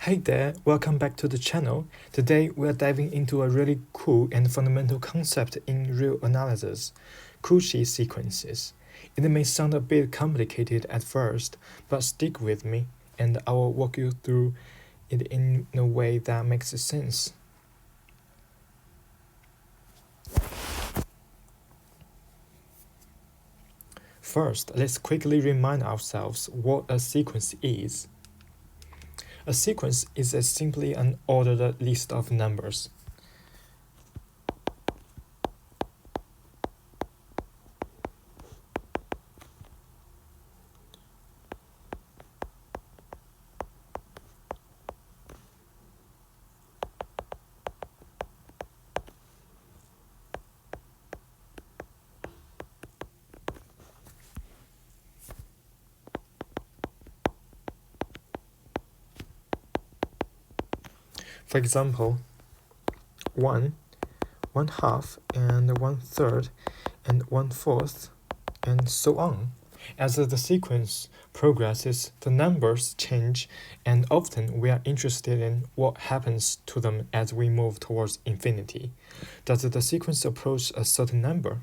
Hey there, welcome back to the channel. Today we are diving into a really cool and fundamental concept in real analysis, Cauchy sequences. It may sound a bit complicated at first, but stick with me and I will walk you through it in a way that makes sense. First, let's quickly remind ourselves what a sequence is. A sequence is simply an ordered list of numbers. For example, 1, 1/2, and 1/3, and 1/4, and so on. As the sequence progresses, the numbers change, and often we are interested in what happens to them as we move towards infinity. Does the sequence approach a certain number?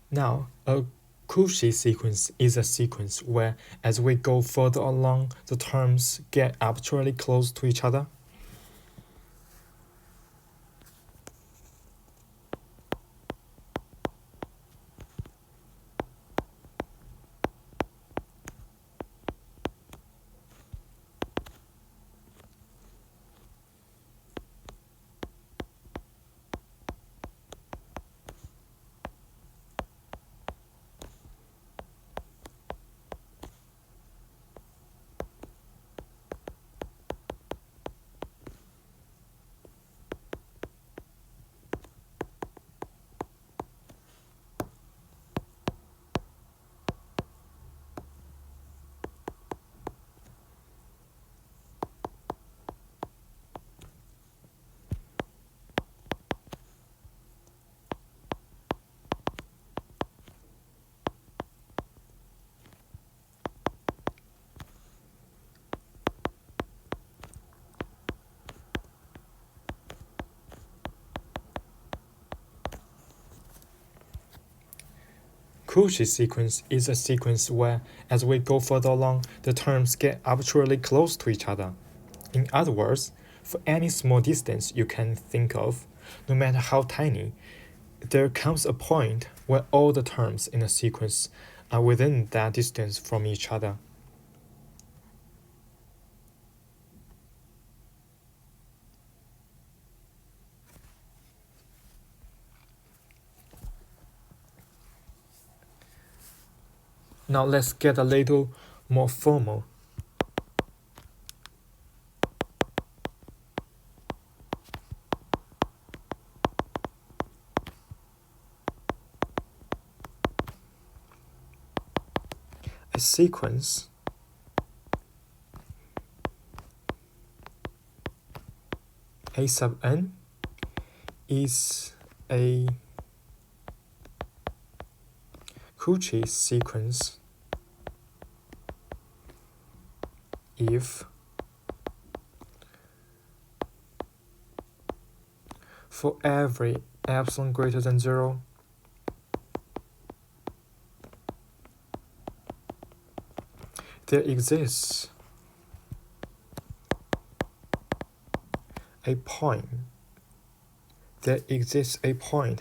Now, a Cauchy sequence is a sequence where, as we go further along, the terms get arbitrarily close to each other. Cauchy sequence is a sequence where, as we go further along, the terms get arbitrarily close to each other. In other words, for any small distance you can think of, no matter how tiny, there comes a point where all the terms in a sequence are within that distance from each other. Now let's get a little more formal. A sequence A sub n is a Cauchy sequence if for every epsilon greater than 0, there exists a point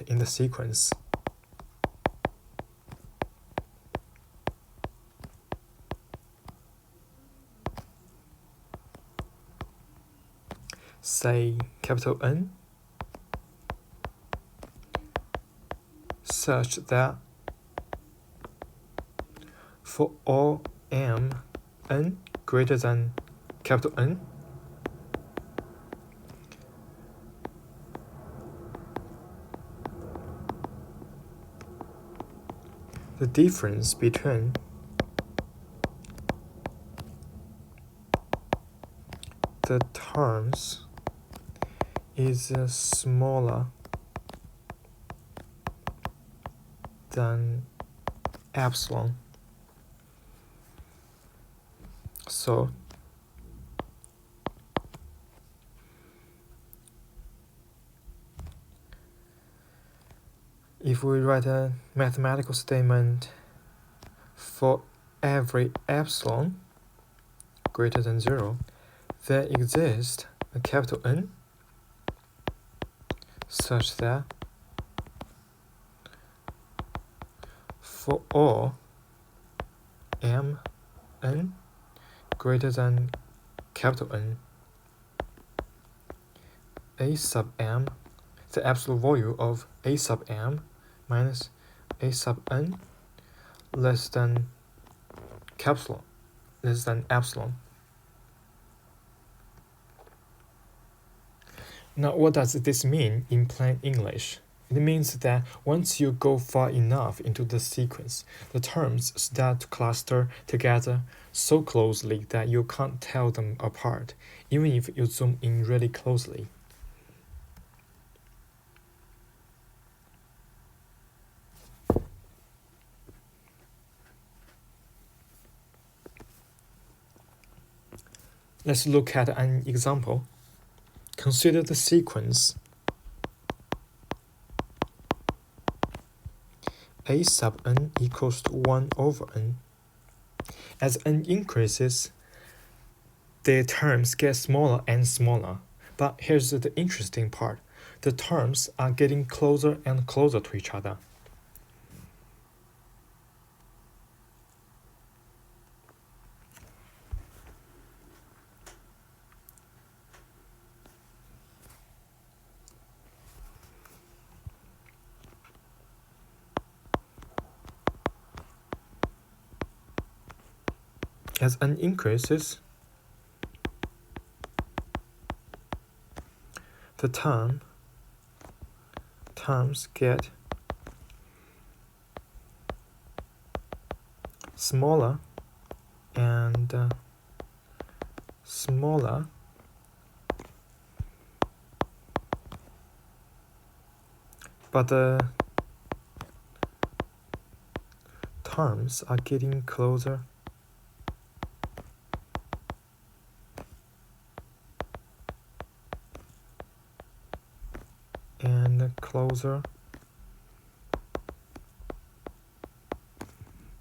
in the sequence say capital N, such that for all m n greater than capital N, the difference between the terms is smaller than epsilon. So if we write a mathematical statement for every epsilon greater than 0, there exists a capital N such that for all m n greater than capital N, a sub m, the absolute value of a sub m minus a sub n less than epsilon. Now, what does this mean in plain English? It means that once you go far enough into the sequence, the terms start to cluster together so closely that you can't tell them apart, even if you zoom in really closely. Let's look at an example. Consider the sequence a sub n equals to 1 over n. As n increases, the terms get smaller and smaller. But here's the interesting part. The terms are getting closer and closer to each other. As n increases, the terms get smaller and smaller, but the terms are getting closer and closer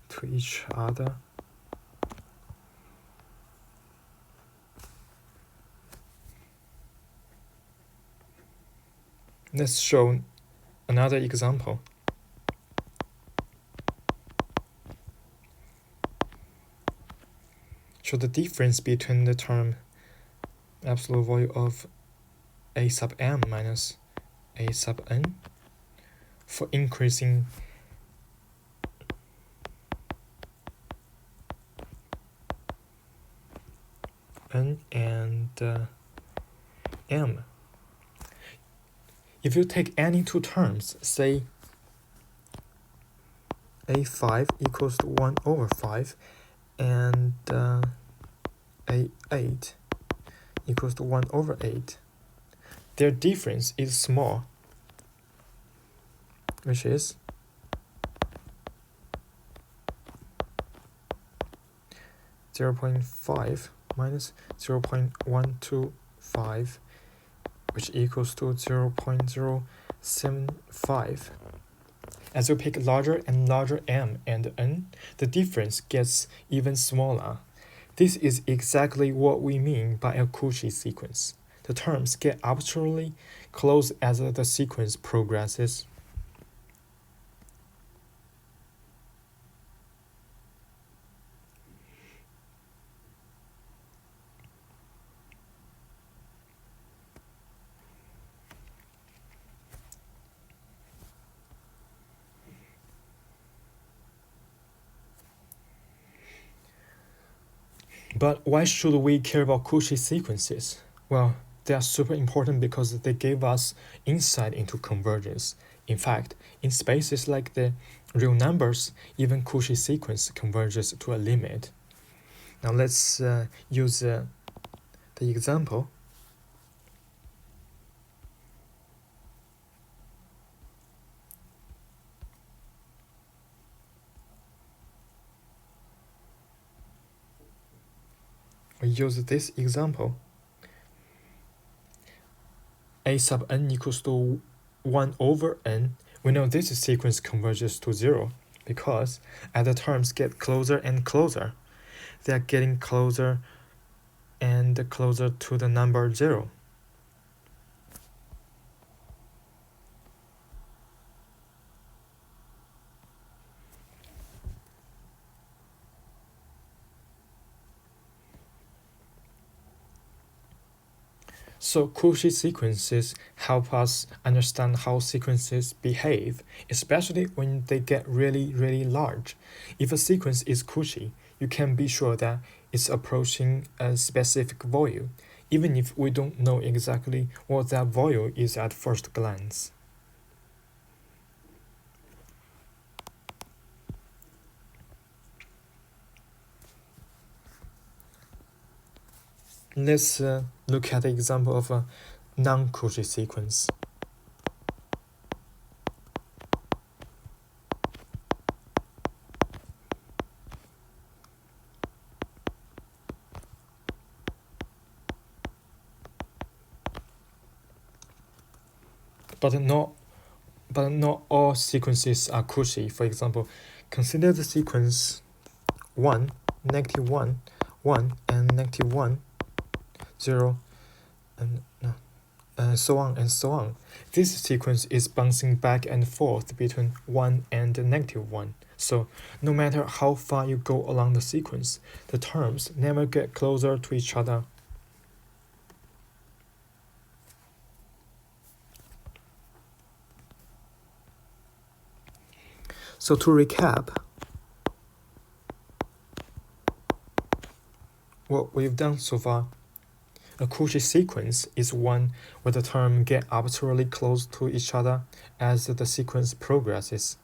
to each other. Let's show another example. Show the difference between the term absolute value of a sub m minus a sub n for increasing n and m. If you take any two terms, say a5 equals to 1 over 5 and a8 equals to 1 over 8, their difference is small, which is (0.5) minus 0.125, which equals to 0.075. As you pick larger and larger m and n, the difference gets even smaller. This is exactly what we mean by a Cauchy sequence. The terms get arbitrarily close as the sequence progresses. But why should we care about Cauchy sequences? Well, they are super important because they give us insight into convergence. In fact, in spaces like the real numbers, even Cauchy sequence converges to a limit. Now let's use the example. We use this example. A sub n equals to 1 over n. We know this sequence converges to 0 because as the terms get closer and closer, they are getting closer and closer to the number 0. So Cauchy sequences help us understand how sequences behave, especially when they get really large. If a sequence is Cauchy, you can be sure that it's approaching a specific value, even if we don't know exactly what that value is at first glance. Let's look at the example of a non-Cauchy sequence. But not all sequences are Cauchy. For example, consider the sequence 1, negative 1, 1, and negative 1, 0, and so on and so on. This sequence is bouncing back and forth between 1 and negative 1. So no matter how far you go along the sequence, the terms never get closer to each other. So to recap, what we've done so far, a Cauchy sequence is one where the terms get arbitrarily close to each other as the sequence progresses.